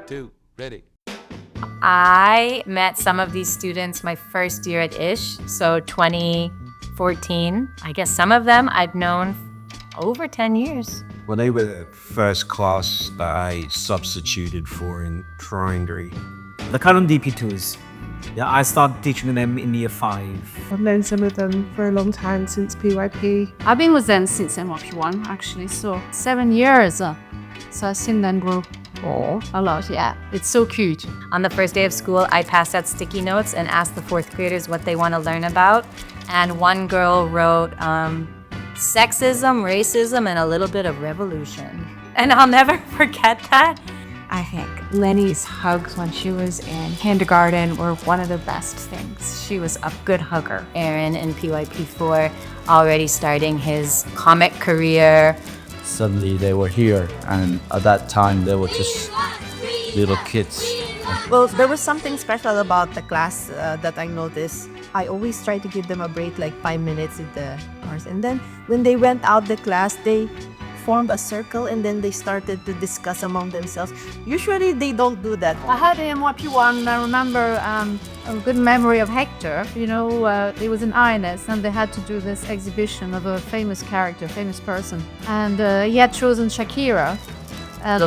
2, ready. I met some of these students my first year at Ish, so 2014. I guess some of them I've known over 10 years. Well, they were the first class that I substituted for in primary. The current DP2s, yeah, I started teaching them in year 5. I've known some of them for a long time, since PYP. I've been with them since NYP1 actually, so 7 years. So I've seen them grow a lot, yeah. It's so cute. On the first day of school, I passed out sticky notes and asked the 4th graders what they want to learn about. And one girl wrote sexism, racism, and a little bit of revolution. And I'll never forget that. I think Lenny's hugs when she was in kindergarten were one of the best things. She was a good hugger. Aaron in PYP4 already starting his comic career. Suddenly they were here, and at that time they were just little kids. Well, there was something special about the class that I noticed. I always try to give them a break, like 5 minutes in the hours. And then when they went out the class, they formed a circle and then they started to discuss among themselves. Usually they don't do that. I had in NYP1, I remember a good memory of Hector. You know, it was in INS and they had to do this exhibition of a famous character, famous person. And he had chosen Shakira. And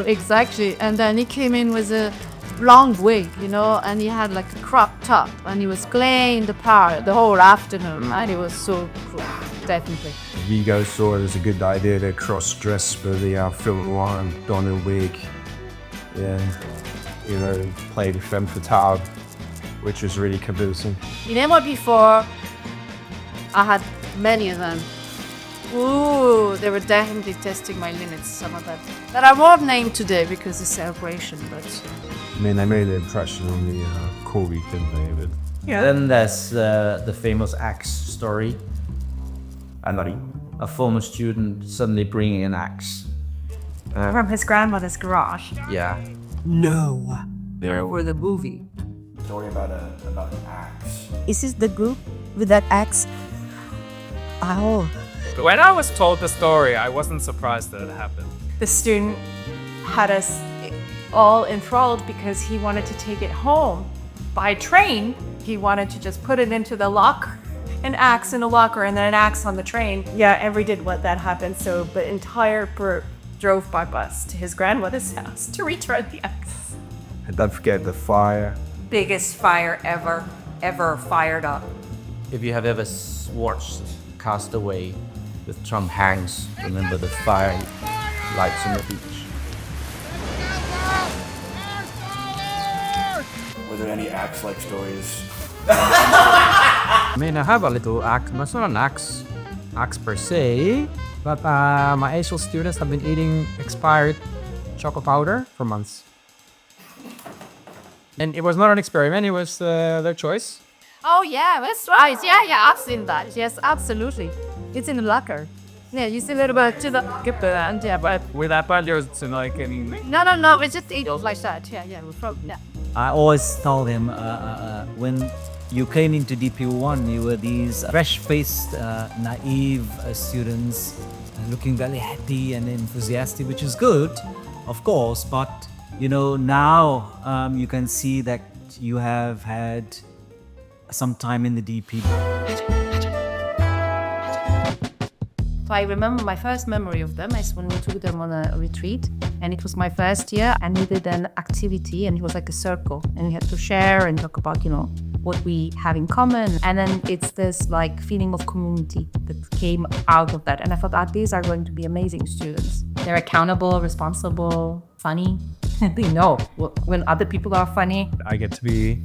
exactly. And then he came in with a long wig, you know, and he had like a crop top and he was playing the part the whole afternoon and it was so cool, definitely. Vigo saw it as a good idea to cross-dress for the film noir and don a wig. Yeah, you know, play the femme fatale, which was really convincing. In NYP4, I had many of them. Ooh, they were definitely testing my limits, some of them. That I won't name today because it's celebration, but... I mean, they made an impression on the Corey, didn't they? But Yeah. Then there's the famous axe story. A former student suddenly bringing an axe. From his grandmother's garage. Yeah. No. For the movie. story about an axe. Is this the group with that axe? Oh. But when I was told the story, I wasn't surprised that it happened. The student had us all enthralled because he wanted to take it home by train. He wanted to just put it into the locker, an axe in a locker and then an axe on the train. Yeah, every did what that happened. So, but entire drove by bus to his grandmother's house to return the axe. And don't forget the fire. Biggest fire ever fired up. If you have ever watched Castaway with Tom Hanks, remember the fire lights on the beach. Were there any axe-like stories? I mean, I have a little axe, but it's not an axe per se, but my ASL students have been eating expired chocolate powder for months. And it was not an experiment, it was their choice. Oh yeah, that's right. Yeah, I've seen that. Yes, absolutely. It's in the locker. Yeah, you see a little bit to the and yeah, but With that part, there's like any... no, it's just eat like that. Yeah, yeah. I always told him when you came into DP1, you were these fresh-faced, naive students looking very happy and enthusiastic, which is good, of course, but you know, now you can see that you have had some time in the DP. So I remember my first memory of them is when we took them on a retreat, and it was my first year, and we did an activity, and it was like a circle, and we had to share and talk about, you know, what we have in common. And then it's this like feeling of community that came out of that. And I thought, these are going to be amazing students. They're accountable, responsible, funny. They know when other people are funny. I get to be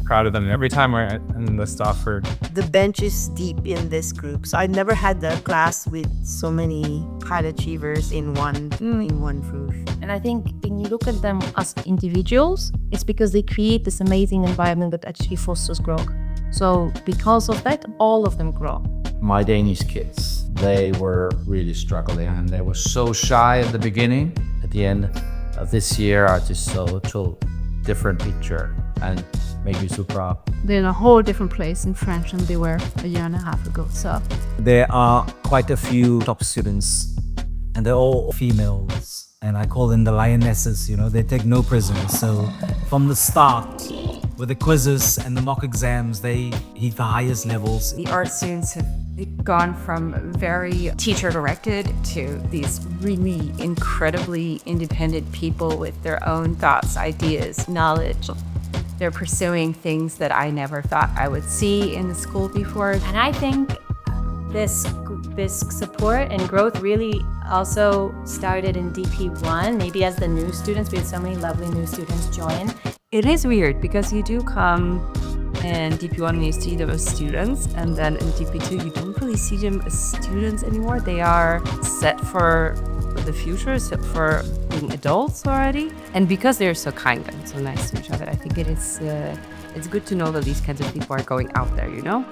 proud of them every time we're in the staff or... The bench is deep in this group. So I never had a class with so many high achievers in one roof. And I think when you look at them as individuals, it's because they create this amazing environment that actually fosters growth. So because of that, all of them grow. My Danish kids, they were really struggling and they were so shy at the beginning. At the end of this year, I just saw a total different picture and made me so proud. They're in a whole different place in French than they were a year and a half ago. So There are quite a few top students, and they're all females. and I call them the lionesses. You know, they take no prisoners. So from the start, with the quizzes and the mock exams, they hit the highest levels. The art students have gone from very teacher-directed to these really incredibly independent people with their own thoughts, ideas, knowledge. They're pursuing things that I never thought I would see in the school before. And I think this support and growth really also started in DP1, maybe as the new students. We had so many lovely new students join. It is weird because you do come in DP1 and you see them as students, and then in DP2 you don't really see them as students anymore. They are set for the future, set for being adults already. And because they're so kind and so nice to each other, I think it is it's good to know that these kinds of people are going out there, you know,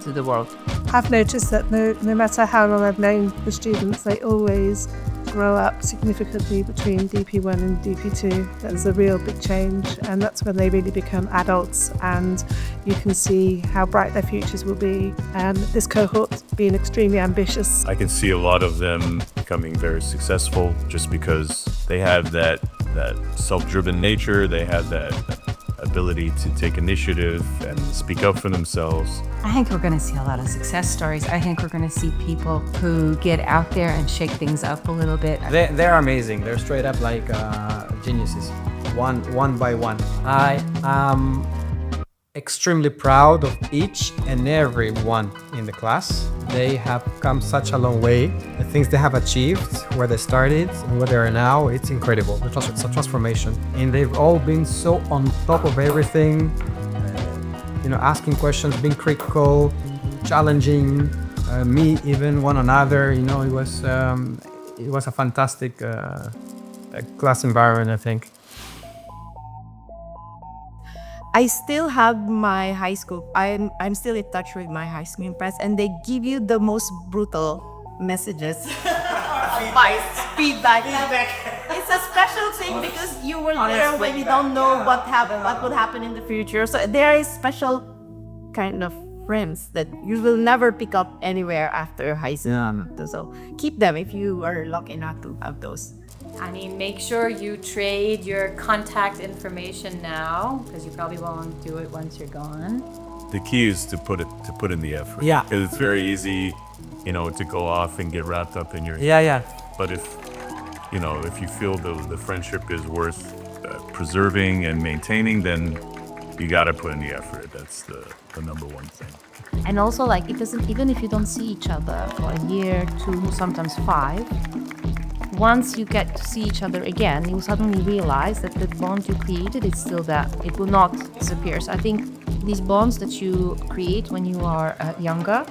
to the world. I've noticed that no matter how long I've known the students, they always grow up significantly between DP1 and DP2. That's a real big change, and that's when they really become adults, and you can see how bright their futures will be. And this cohort's been extremely ambitious. I can see a lot of them becoming very successful just because they have that self-driven nature. They have that ability to take initiative and speak up for themselves. I think we're going to see a lot of success stories. I think we're going to see people who get out there and shake things up a little bit. They're amazing. They're straight up like geniuses, one by one. I am extremely proud of each and every one in the class. They have come such a long way. The things they have achieved, where they started and where they are now, it's incredible. It's a transformation. And they've all been so on top of everything, you know, asking questions, being critical, challenging me, even one another. You know, it was a fantastic class environment, I think. I still have my high school. I'm still in touch with my high school press, and they give you the most brutal messages. Advice, feedback. It's a special thing because you were there when you don't know what would happen in the future. So there is special kind of friends that you will never pick up anywhere after high school. Yeah. So keep them if you are lucky enough to have those. I mean, make sure you trade your contact information now, because you probably won't do it once you're gone. The key is to put in the effort. Yeah. Because it's very easy, you know, to go off and get wrapped up in your... Yeah. But if you feel the friendship is worth preserving and maintaining, then you gotta put in the effort. That's the number one thing. And also, like, it doesn't, even if you don't see each other for a year, 2, sometimes 5, once you get to see each other again, you suddenly realize that the bond you created is still there. It will not disappear. So I think these bonds that you create when you are younger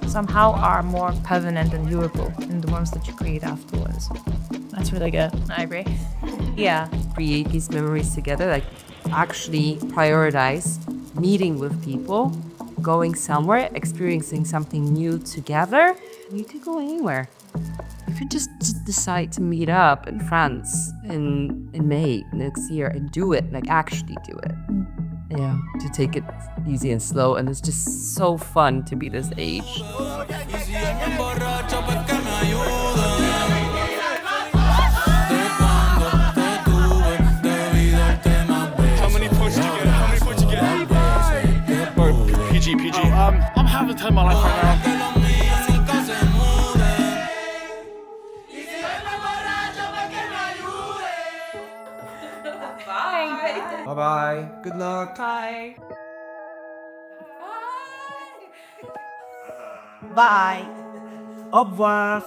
somehow are more permanent and durable than the ones that you create afterwards. That's really good. I agree. Yeah. Create these memories together, like actually prioritize meeting with people, going somewhere, experiencing something new together. You could go anywhere. You could just decide to meet up in France in May next year and do it, like actually do it. Yeah, to take it easy and slow, and it's just so fun to be this age. PG. I'm having time of my life right now. Bye-bye. Good luck. Bye. Bye. Au revoir.